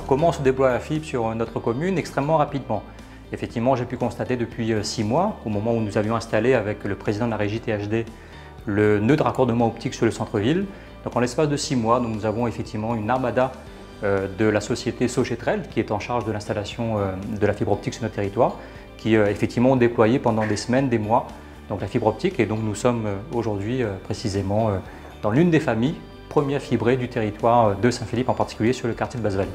Alors comment se déploie la fibre sur notre commune? Extrêmement rapidement. Effectivement, j'ai pu constater depuis 6 mois, au moment où nous avions installé avec le président de la régie THD le nœud de raccordement optique sur le centre-ville. Donc en l'espace de 6 mois, nous avons effectivement une armada de la société Sogetrel qui est en charge de l'installation de la fibre optique sur notre territoire, qui effectivement ont déployé pendant des semaines, des mois, donc la fibre optique. Et donc nous sommes aujourd'hui précisément dans l'une des familles premières fibrées du territoire de Saint-Philippe, en particulier sur le quartier de Basse-Vallée.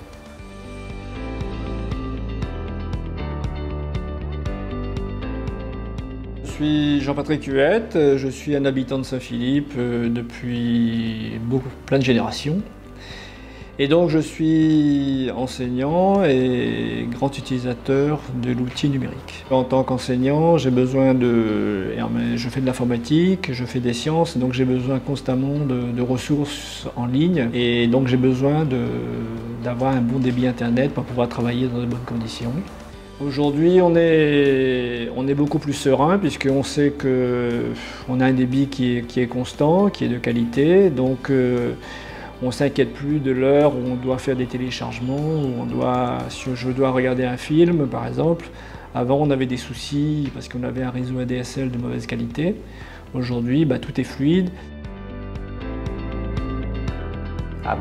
Je suis Jean-Patrick Huette, je suis un habitant de Saint-Philippe depuis plein de générations. Et donc je suis enseignant et grand utilisateur de l'outil numérique. En tant qu'enseignant, j'ai besoin je fais de l'informatique, je fais des sciences, donc j'ai besoin constamment de ressources en ligne. Et donc j'ai besoin d'avoir un bon débit internet pour pouvoir travailler dans de bonnes conditions. Aujourd'hui, on est beaucoup plus serein puisqu'on sait qu'on a un débit qui est constant, qui est de qualité. Donc, on ne s'inquiète plus de l'heure où on doit faire des téléchargements, si je dois regarder un film par exemple. Avant, on avait des soucis parce qu'on avait un réseau ADSL de mauvaise qualité. Aujourd'hui, tout est fluide.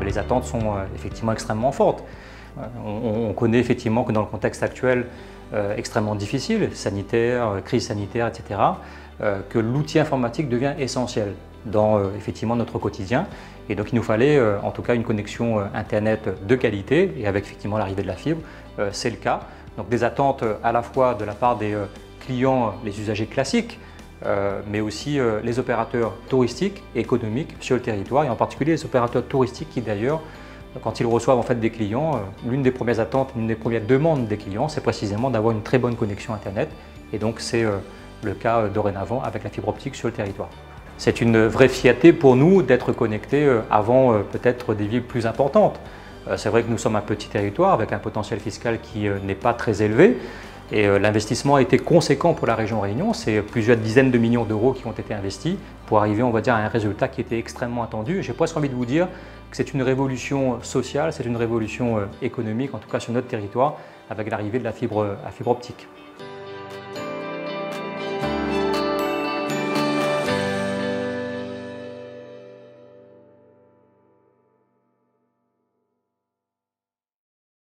Les attentes sont effectivement extrêmement fortes. On connaît effectivement que dans le contexte actuel extrêmement difficile, sanitaire, crise sanitaire, etc., que l'outil informatique devient essentiel dans effectivement notre quotidien. Et donc il nous fallait en tout cas une connexion Internet de qualité, et avec effectivement l'arrivée de la fibre, c'est le cas. Donc des attentes à la fois de la part des clients, les usagers classiques, mais aussi les opérateurs touristiques et économiques sur le territoire, et en particulier les opérateurs touristiques qui d'ailleurs, quand ils reçoivent en fait des clients, l'une des premières attentes, l'une des premières demandes des clients, c'est précisément d'avoir une très bonne connexion Internet, et donc c'est le cas dorénavant avec la fibre optique sur le territoire. C'est une vraie fierté pour nous d'être connectés avant peut-être des villes plus importantes. C'est vrai que nous sommes un petit territoire avec un potentiel fiscal qui n'est pas très élevé, et l'investissement a été conséquent pour la région Réunion. C'est plusieurs dizaines de millions d'euros qui ont été investis pour arriver, on va dire, à un résultat qui était extrêmement attendu. J'ai presque envie de vous dire que c'est une révolution sociale, c'est une révolution économique, en tout cas sur notre territoire, avec l'arrivée de la fibre optique.